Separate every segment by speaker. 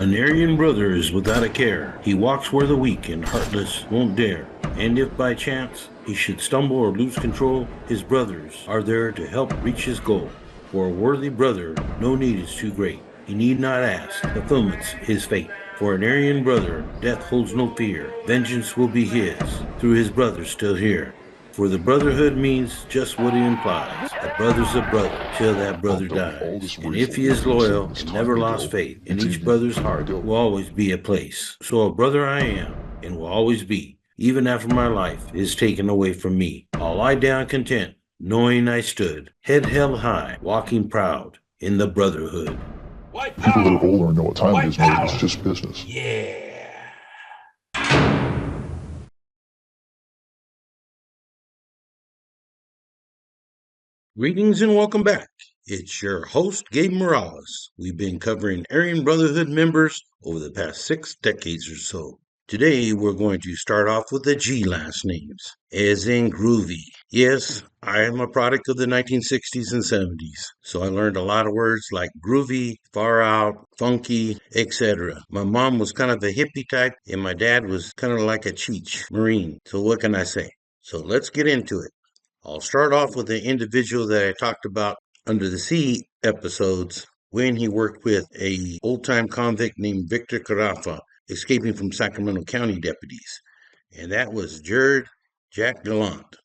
Speaker 1: An Aryan brother is without a care. He walks where the weak and heartless won't dare. And if by chance he should stumble or lose control, his brothers are there to help reach his goal. For a worthy brother, no need is too great. He need not ask, fulfillment's his fate. For an Aryan brother, death holds no fear. Vengeance will be his, through his brothers still here. For the brotherhood means just what it implies. A brother's a brother till that brother dies. And if he is loyal and never lost faith, in each brother's heart will always be a place. So a brother I am and will always be, even after my life is taken away from me. I'll lie down content, knowing I stood, head held high, walking proud in the brotherhood.
Speaker 2: People that are older and know what time it is know it's just business.
Speaker 1: Yeah. Greetings and welcome back. It's your host, Gabe Morales. We've been covering Aryan Brotherhood members over the past 6 decades or so. Today, we're going to start off with the G last names, as in groovy. Yes, I am a product of the 1960s and 70s, so I learned a lot of words like groovy, far out, funky, etc. My mom was kind of the hippie type, and my dad was kind of like a Cheech Marine. So what can I say? So let's get into it. I'll start off with the individual that I talked about under the C episodes when he worked with a old-time convict named Victor Carafa, escaping from Sacramento County deputies. And that was Jack Gallant.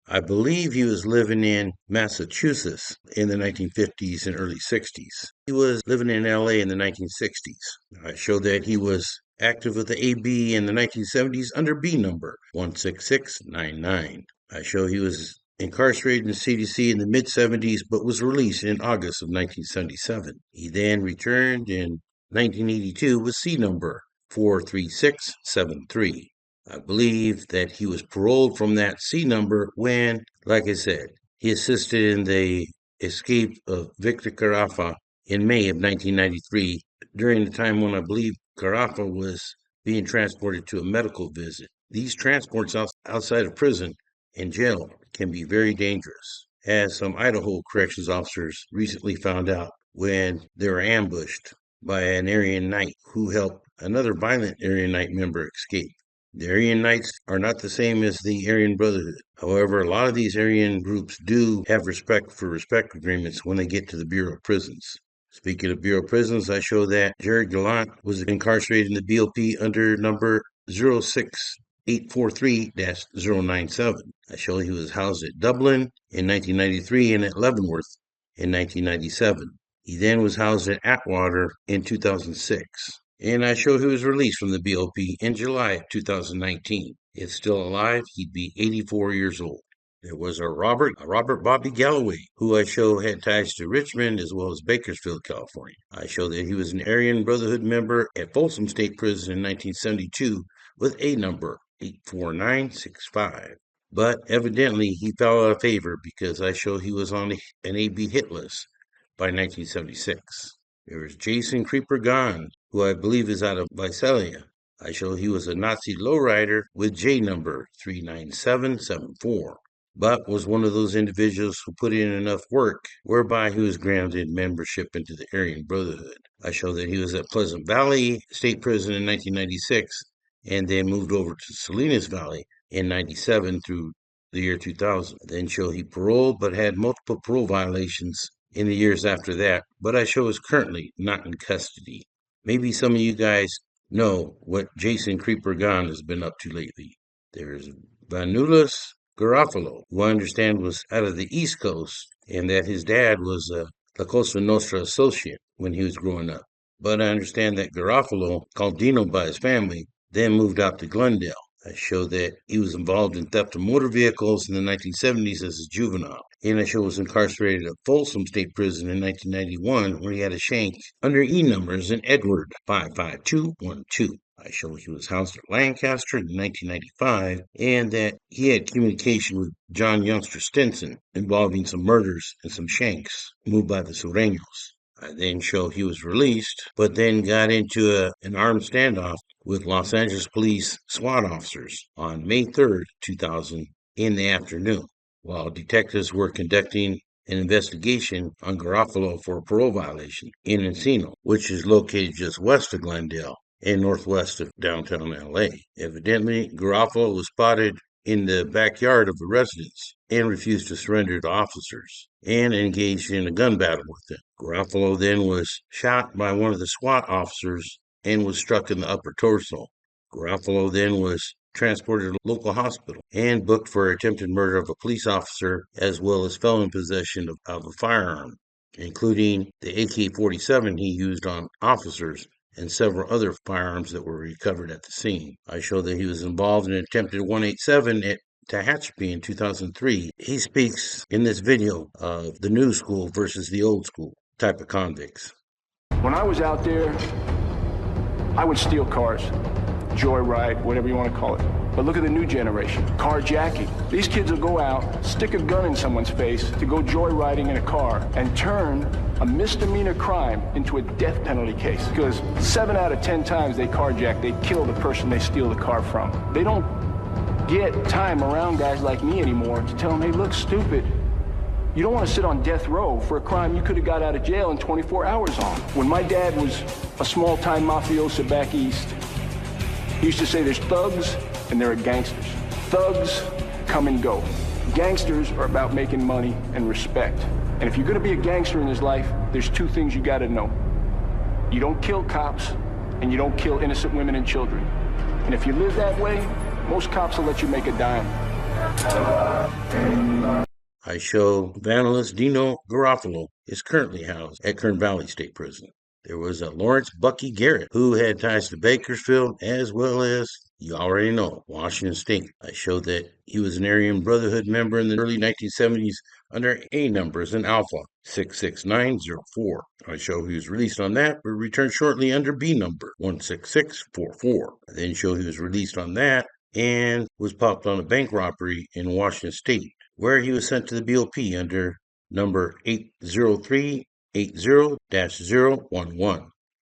Speaker 1: I believe he was living in Massachusetts in the 1950s and early 60s. He was living in LA in the 1960s. I showed that he was active with the AB in the 1970s under B number 16699. I show he was incarcerated in the CDC in the mid-70s, but was released in August of 1977. He then returned in 1982 with C number 43673. I believe that he was paroled from that C number when, like I said, he assisted in the escape of Victor Carafa in May of 1993, during the time when I believe Carafa was being transported to a medical visit. These transports outside of prison and jail can be very dangerous, as some Idaho corrections officers recently found out when they were ambushed by an Aryan Knight who helped another violent Aryan Knight member escape. The Aryan Knights are not the same as the Aryan Brotherhood. However, a lot of these Aryan groups do have respect for respect agreements when they get to the Bureau of Prisons. Speaking of Bureau of Prisons, I show that Jared Gallant was incarcerated in the BOP under number 06843-097. I show he was housed at Dublin in 1993 and at Leavenworth in 1997. He then was housed at Atwater in 2006. And I show he was released from the BOP in July of 2019. If still alive, he'd be 84 years old. There was a Robert Bobby Galloway, who I show had ties to Richmond as well as Bakersfield, California. I show that he was an Aryan Brotherhood member at Folsom State Prison in 1972 with A number 84965. But evidently he fell out of favor because I show he was on an AB hit list by 1976. There was Jason Creeper Gone, who I believe is out of Visalia. I show he was a Nazi lowrider with J number 39774, but was one of those individuals who put in enough work whereby he was granted membership into the Aryan Brotherhood. I show that he was at Pleasant Valley State Prison in 1996 and then moved over to Salinas Valley in 97 through the year 2000. I then show he paroled but had multiple parole violations in the years after that, but I show is currently not in custody. Maybe some of you guys know what Jason Creeper Gone has been up to lately. There's Vanulis Garofalo, who I understand was out of the East Coast, and that his dad was a La Cosa Nostra associate when he was growing up. But I understand that Garofalo, called Dino by his family, then moved out to Glendale. I show that he was involved in theft of motor vehicles in the 1970s as a juvenile. And I show was incarcerated at Folsom State Prison in 1991, where he had a shank under E numbers in Edward 55212. I show he was housed at Lancaster in 1995, and that he had communication with John Youngster Stinson involving some murders and some shanks moved by the Sureños. I then show he was released, but then got into an armed standoff with Los Angeles Police SWAT officers on May 3rd, 2000 in the afternoon. While detectives were conducting an investigation on Garofalo for a parole violation in Encino, which is located just west of Glendale and northwest of downtown LA. Evidently, Garofalo was spotted in the backyard of the residence and refused to surrender to officers and engaged in a gun battle with them. Garofalo then was shot by one of the SWAT officers and was struck in the upper torso. Garofalo then was transported to a local hospital and booked for attempted murder of a police officer as well as felon possession of a firearm, including the AK-47 he used on officers and several other firearms that were recovered at the scene. I show that he was involved in an attempted 187 at Tehachapi in 2003. He speaks in this video of the new school versus the old school type of convicts.
Speaker 3: When I was out there, I would steal cars, joyride, whatever you want to call it. But look at the new generation, carjacking. These kids will go out, stick a gun in someone's face to go joyriding in a car and turn a misdemeanor crime into a death penalty case. Because 7 out of 10 times they carjack, they kill the person they steal the car from. They don't get time around guys like me anymore to tell them, hey, look, stupid. You don't want to sit on death row for a crime you could have got out of jail in 24 hours on. When my dad was a small-time mafioso back east, he used to say there's thugs and there are gangsters. Thugs come and go. Gangsters are about making money and respect. And if you're going to be a gangster in this life, there's 2 things you got to know. You don't kill cops and you don't kill innocent women and children. And if you live that way, most cops will let you make a dime.
Speaker 1: I show Vangelis Dino Garofalo is currently housed at Kern Valley State Prison. There was a Lawrence Bucky Garrett who had ties to Bakersfield as well as, you already know, Washington State. I showed that he was an Aryan Brotherhood member in the early 1970s under A numbers in Alpha 66904. I show he was released on that, but returned shortly under B number 16644. I then show he was released on that and was popped on a bank robbery in Washington State, where he was sent to the BOP under number 80380-011.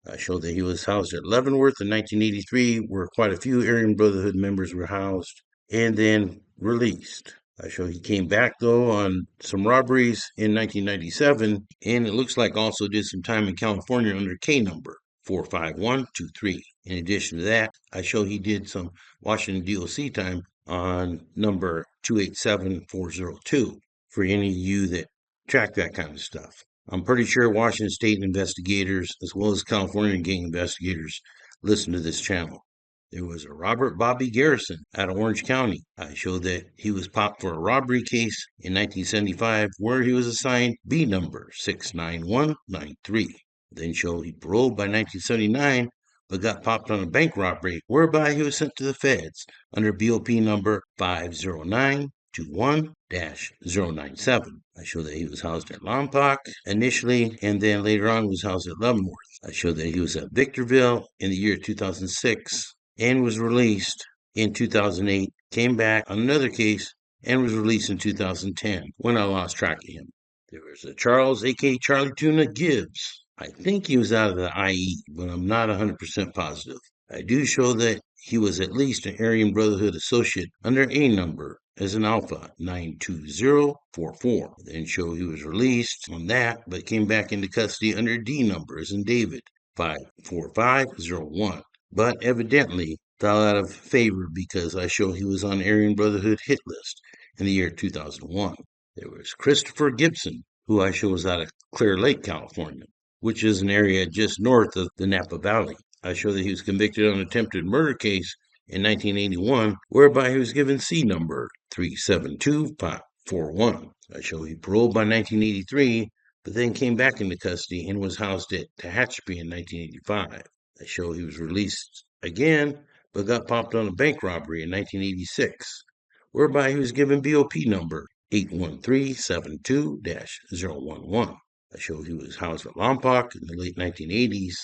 Speaker 1: I showed that he was housed at Leavenworth in 1983, where quite a few Aryan Brotherhood members were housed, and then released. I show he came back, though, on some robberies in 1997, and it looks like also did some time in California under K number 45123. In addition to that, I show he did some Washington DOC time on number 287402 for any of you that track that kind of stuff. I'm pretty sure Washington State investigators, as well as California gang investigators, listen to this channel. There was a Robert Bobby Garrison out of Orange County. I showed that he was popped for a robbery case in 1975 where he was assigned B number 69193. Then showed he paroled by 1979 but got popped on a bank robbery whereby he was sent to the feds under BOP number 50921-097. I showed that he was housed at Lompoc initially, and then later on was housed at Leavenworth. I showed that he was at Victorville in the year 2006 and was released in 2008, came back on another case, and was released in 2010 when I lost track of him. There was a Charles, a.k.a. Charlie Tuna Gibbs. I think he was out of the IE, but I'm not 100% positive. I do show that he was at least an Aryan Brotherhood associate under A number as an Alpha 92044. Then show he was released on that, but came back into custody under D number as in David 54501. But evidently fell out of favor because I show he was on Aryan Brotherhood hit list in the year 2001. There was Christopher Gibson, who I show was out of Clear Lake, California, which is an area just north of the Napa Valley. I show that he was convicted on an attempted murder case in 1981, whereby he was given C number 372541. I show he paroled by 1983, but then came back into custody and was housed at Tehachapi in 1985. I show he was released again, but got popped on a bank robbery in 1986, whereby he was given BOP number 81372-011. I show he was housed at Lompoc in the late 1980s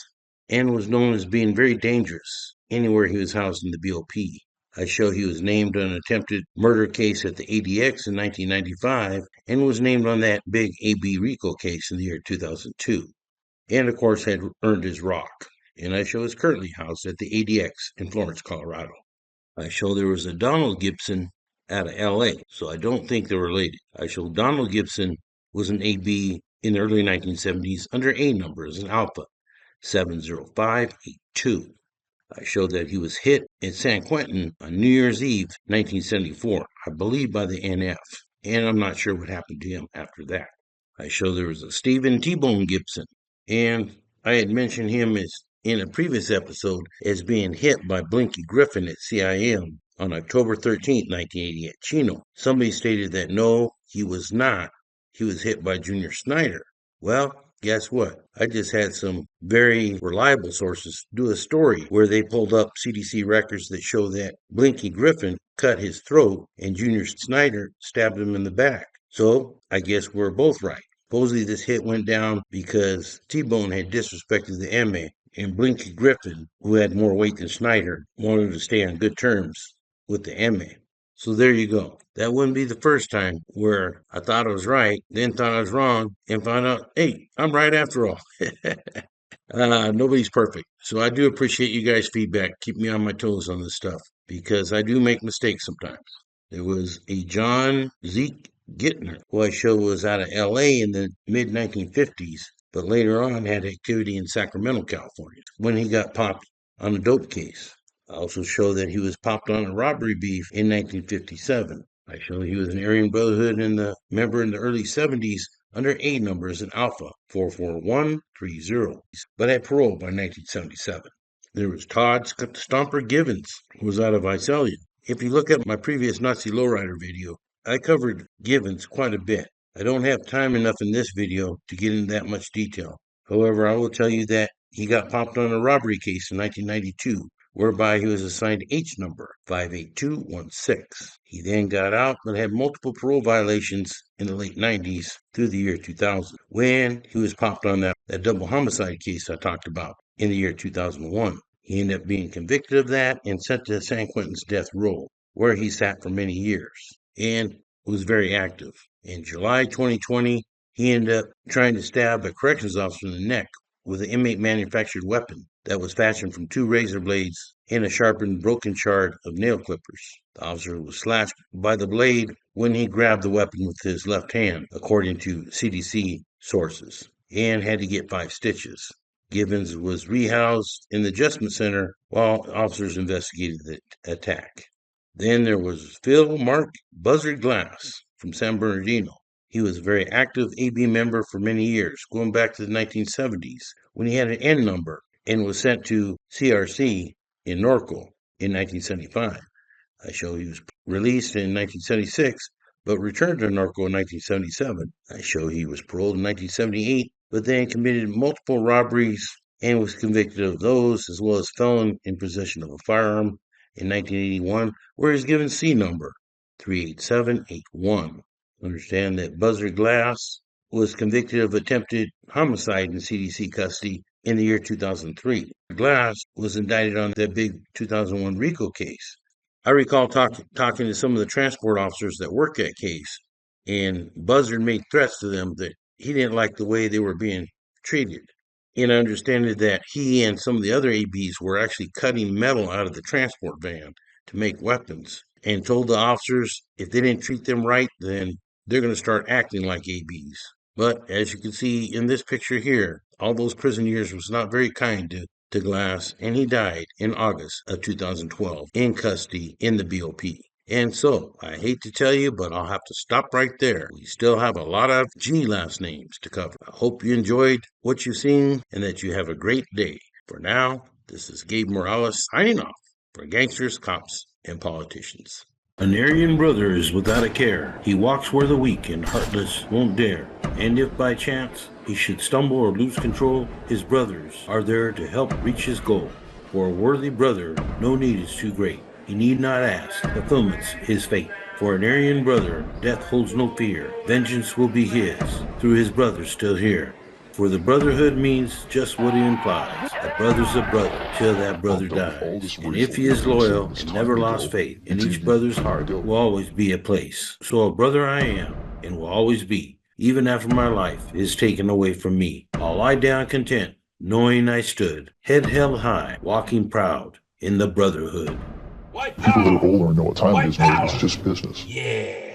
Speaker 1: and was known as being very dangerous anywhere he was housed in the BOP. I show he was named on an attempted murder case at the ADX in 1995 and was named on that big AB RICO case in the year 2002. And of course had earned his rock. And I show is currently housed at the ADX in Florence, Colorado. I show there was a Donald Gibson out of LA, so I don't think they're related. I show Donald Gibson was an AB in the early 1970s under A number as an Alpha 70582. I showed that he was hit at San Quentin on New Year's Eve, 1974, I believe by the NF, and I'm not sure what happened to him after that. I showed there was a Stephen T-Bone Gibson, and I had mentioned him as in a previous episode as being hit by Blinky Griffin at CIM on October 13, 1980 at Chino. Somebody stated that no, he was not. He was hit by Junior Snyder. Well, guess what? I just had some very reliable sources do a story where they pulled up CDC records that show that Blinky Griffin cut his throat and Junior Snyder stabbed him in the back. So I guess we're both right. Supposedly this hit went down because T-Bone had disrespected the MA, and Blinky Griffin, who had more weight than Snyder, wanted to stay on good terms with the MA. So there you go. That wouldn't be the first time where I thought I was right, then thought I was wrong, and found out, hey, I'm right after all. Nobody's perfect. So I do appreciate you guys' feedback. Keep me on my toes on this stuff because I do make mistakes sometimes. There was a John Zeke Gittner, who I showed was out of LA in the mid 1950s, but later on had activity in Sacramento, California, when he got popped on a dope case. I also show that he was popped on a robbery beef in 1957. I show he was an Aryan Brotherhood member in the early 70s under A number as an Alpha 44130, but had parole by 1977. There was Todd Stomper Givens, who was out of Visalia. If you look at my previous Nazi Lowrider video, I covered Givens quite a bit. I don't have time enough in this video to get into that much detail. However, I will tell you that he got popped on a robbery case in 1992, whereby he was assigned H number 58216. He then got out but had multiple parole violations in the late 90s through the year 2000, when he was popped on that double homicide case I talked about in the year 2001. He ended up being convicted of that and sent to San Quentin's death row, where he sat for many years and was very active. In July 2020, he ended up trying to stab a corrections officer in the neck with an inmate manufactured weapon that was fashioned from 2 razor blades and a sharpened broken shard of nail clippers. The officer was slashed by the blade when he grabbed the weapon with his left hand, according to CDC sources, and had to get 5 stitches. Givens was rehoused in the adjustment center while officers investigated the attack. Then there was Phil Mark Buzzard Glass from San Bernardino. He was a very active AB member for many years, going back to the 1970s, when he had an N number and was sent to CRC in Norco in 1975. I show he was released in 1976, but returned to Norco in 1977. I show he was paroled in 1978, but then committed multiple robberies and was convicted of those, as well as felon in possession of a firearm in 1981, where he's given C number 38781. Understand that Buzzard Glass was convicted of attempted homicide in CDC custody in the year 2003. Glass was indicted on that big 2001 RICO case. I recall talking to some of the transport officers that worked that case, and Buzzard made threats to them that he didn't like the way they were being treated. And I understand that he and some of the other ABs were actually cutting metal out of the transport van to make weapons, and told the officers if they didn't treat them right, then they're going to start acting like ABs. But as you can see in this picture here, all those prison years was not very kind to Glass, and he died in August of 2012 in custody in the BOP. And so, I hate to tell you, but I'll have to stop right there. We still have a lot of G last names to cover. I hope you enjoyed what you've seen and that you have a great day. For now, this is Gabe Morales signing off for Gangsters, Cops, and Politicians. An Aryan brother is without a care. He walks where the weak and heartless won't dare. And if by chance he should stumble or lose control, his brothers are there to help reach his goal. For a worthy brother, no need is too great. He need not ask, fulfillment's his fate. For an Aryan brother, death holds no fear. Vengeance will be his, through his brothers still here. For the brotherhood means just what it implies. A brother's a brother till that brother dies. And if he is loyal and never lost faith, in each brother's heart will always be a place. So a brother I am, and will always be, even after my life is taken away from me. I'll lie down content, knowing I stood, head held high, walking proud in the brotherhood.
Speaker 2: People that are older know what time it is, man. It's just business.
Speaker 1: Yeah.